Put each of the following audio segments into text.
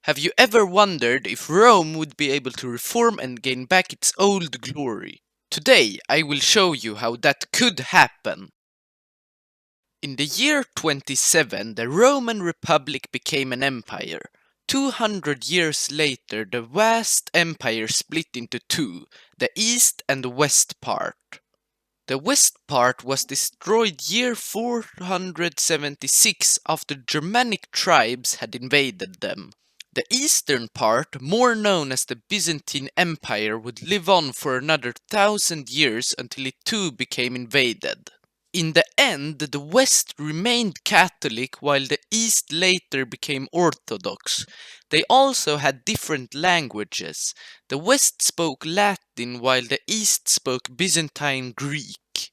Have you ever wondered if Rome would be able to reform and gain back its old glory? Today I will show you how that could happen. In the year 27, the Roman Republic became an empire. 200 years later, the vast empire split into two, the east and the west part. The west part was destroyed year 476 after Germanic tribes had invaded them. The eastern part, more known as the Byzantine Empire, would live on for another 1,000 years until it too became invaded. In the end, the West remained Catholic while the East later became Orthodox. They also had different languages. The West spoke Latin while the East spoke Byzantine Greek.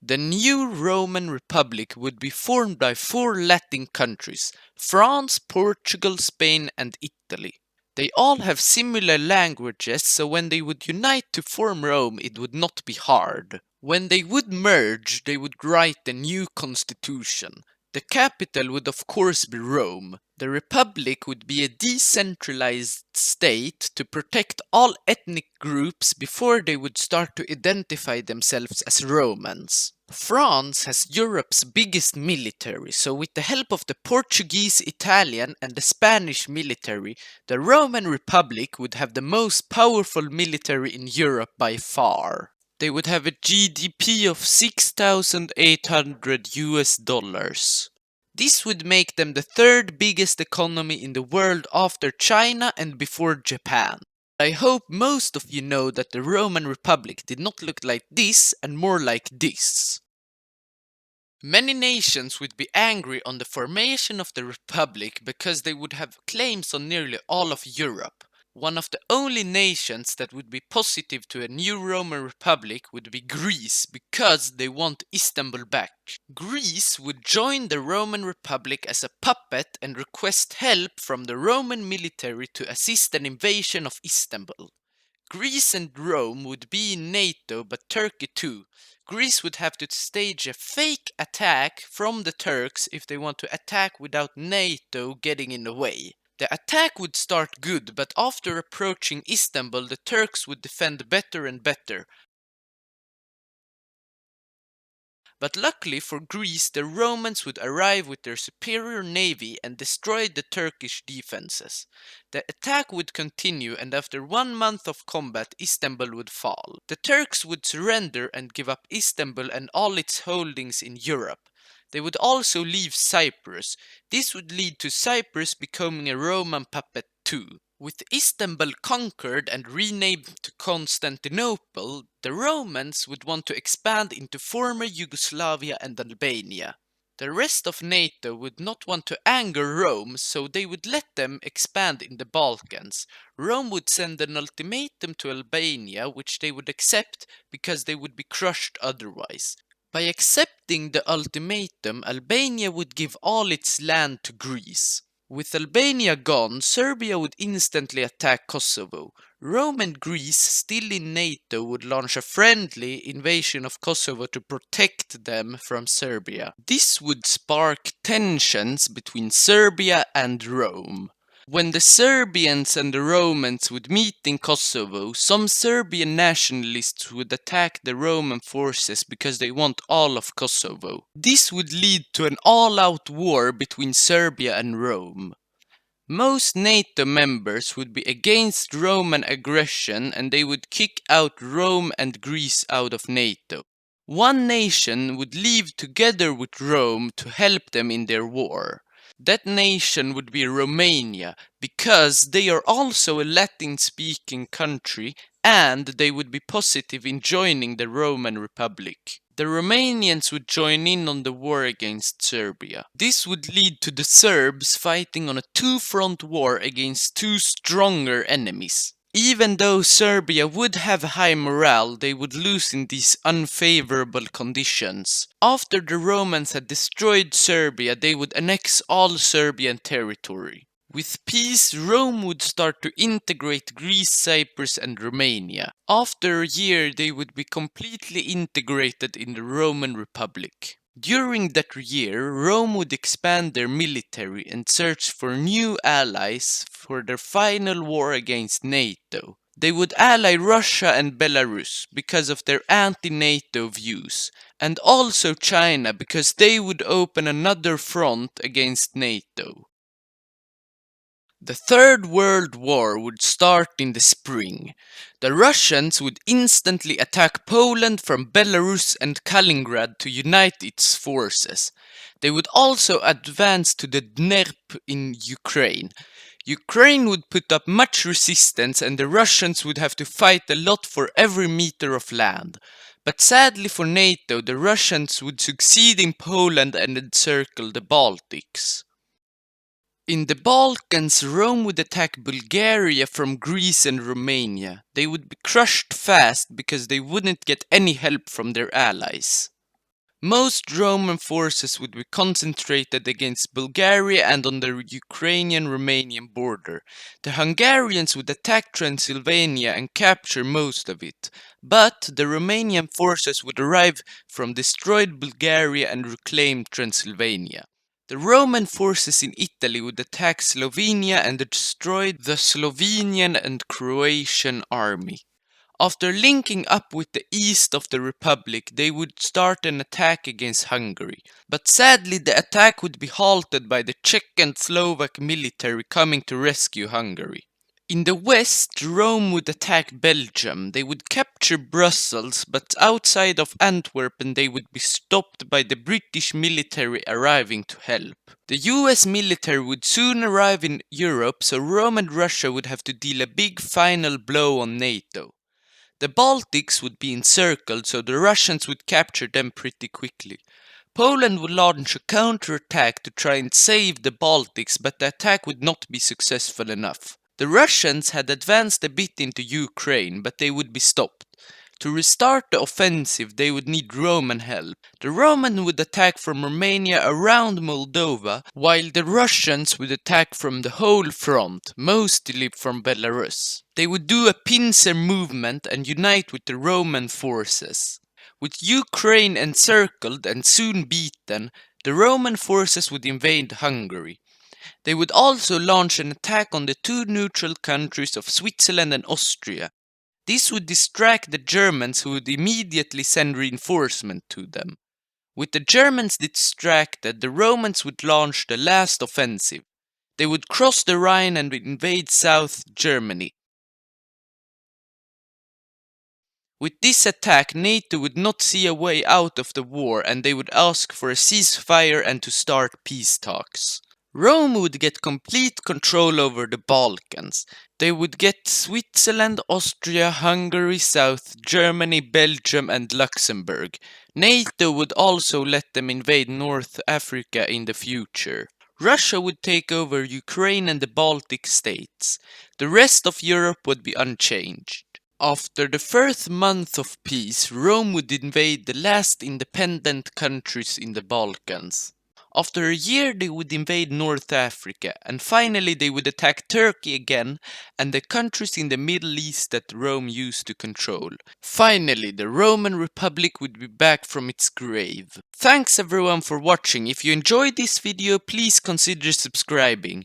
The new Roman Republic would be formed by 4 Latin countries: France, Portugal, Spain and Italy. They all have similar languages, so when they would unite to form Rome, it would not be hard. When they would merge, they would write a new constitution. The capital would of course be Rome. The Republic would be a decentralized state to protect all ethnic groups before they would start to identify themselves as Romans. France has Europe's biggest military, so with the help of the Portuguese, Italian and the Spanish military, the Roman Republic would have the most powerful military in Europe by far. They would have a GDP of $6,800. This would make them the 3rd biggest economy in the world after China and before Japan. I hope most of you know that the Roman Republic did not look like this and more like this. Many nations would be angry on the formation of the Republic because they would have claims on nearly all of Europe. One of the only nations that would be positive to a new Roman Republic would be Greece, because they want Istanbul back. Greece would join the Roman Republic as a puppet and request help from the Roman military to assist an invasion of Istanbul. Greece and Rome would be in NATO, but Turkey too. Greece would have to stage a fake attack from the Turks if they want to attack without NATO getting in the way. The attack would start good, but after approaching Istanbul, the Turks would defend better and better. But luckily for Greece, the Romans would arrive with their superior navy and destroy the Turkish defenses. The attack would continue, and after 1 month of combat, Istanbul would fall. The Turks would surrender and give up Istanbul and all its holdings in Europe. They would also leave Cyprus. This would lead to Cyprus becoming a Roman puppet too. With Istanbul conquered and renamed to Constantinople, the Romans would want to expand into former Yugoslavia and Albania. The rest of NATO would not want to anger Rome, so they would let them expand in the Balkans. Rome would send an ultimatum to Albania, which they would accept because they would be crushed otherwise. By accepting the ultimatum, Albania would give all its land to Greece. With Albania gone, Serbia would instantly attack Kosovo. Rome and Greece, still in NATO, would launch a friendly invasion of Kosovo to protect them from Serbia. This would spark tensions between Serbia and Rome. When the Serbians and the Romans would meet in Kosovo, some Serbian nationalists would attack the Roman forces because they want all of Kosovo. This would lead to an all-out war between Serbia and Rome. Most NATO members would be against Roman aggression, and they would kick out Rome and Greece out of NATO. One nation would leave together with Rome to help them in their war. That nation would be Romania, because they are also a Latin-speaking country and they would be positive in joining the Roman Republic. The Romanians would join in on the war against Serbia. This would lead to the Serbs fighting on a 2-front war against 2 stronger enemies. Even though Serbia would have high morale, they would lose in these unfavorable conditions. After the Romans had destroyed Serbia, they would annex all Serbian territory. With peace, Rome would start to integrate Greece, Cyprus and Romania. After a year, they would be completely integrated in the Roman Republic. During that year, Rome would expand their military and search for new allies for their final war against NATO. They would ally Russia and Belarus because of their anti-NATO views, and also China because they would open another front against NATO. The Third World War would start in the spring. The Russians would instantly attack Poland from Belarus and Kaliningrad to unite its forces. They would also advance to the Dnieper in Ukraine. Ukraine would put up much resistance and the Russians would have to fight a lot for every meter of land. But sadly for NATO, the Russians would succeed in Poland and encircle the Baltics. In the Balkans, Rome would attack Bulgaria from Greece and Romania. They would be crushed fast because they wouldn't get any help from their allies. Most Roman forces would be concentrated against Bulgaria and on the Ukrainian-Romanian border. The Hungarians would attack Transylvania and capture most of it, but the Romanian forces would arrive from destroyed Bulgaria and reclaim Transylvania. The Roman forces in Italy would attack Slovenia and destroy the Slovenian and Croatian army. After linking up with the east of the Republic, they would start an attack against Hungary. But sadly, the attack would be halted by the Czech and Slovak military coming to rescue Hungary. In the west, Rome would attack Belgium. They would capture Brussels, but outside of Antwerp they would be stopped by the British military arriving to help. The US military would soon arrive in Europe, so Rome and Russia would have to deal a big final blow on NATO. The Baltics would be encircled, so the Russians would capture them pretty quickly. Poland would launch a counterattack to try and save the Baltics, but the attack would not be successful enough. The Russians had advanced a bit into Ukraine, but they would be stopped. To restart the offensive, they would need Roman help. The Romans would attack from Romania around Moldova, while the Russians would attack from the whole front, mostly from Belarus. They would do a pincer movement and unite with the Roman forces. With Ukraine encircled and soon beaten, the Roman forces would invade Hungary. They would also launch an attack on the two neutral countries of Switzerland and Austria. This would distract the Germans, who would immediately send reinforcement to them. With the Germans distracted, the Romans would launch the last offensive. They would cross the Rhine and invade South Germany. With this attack, NATO would not see a way out of the war and they would ask for a ceasefire and to start peace talks. Rome would get complete control over the Balkans. They would get Switzerland, Austria, Hungary, South Germany, Belgium and Luxembourg. NATO would also let them invade North Africa in the future. Russia would take over Ukraine and the Baltic states. The rest of Europe would be unchanged. After the first month of peace, Rome would invade the last independent countries in the Balkans. After a year they would invade North Africa, and finally they would attack Turkey again and the countries in the Middle East that Rome used to control. Finally, the Roman Republic would be back from its grave. Thanks everyone for watching. If you enjoyed this video, please consider subscribing.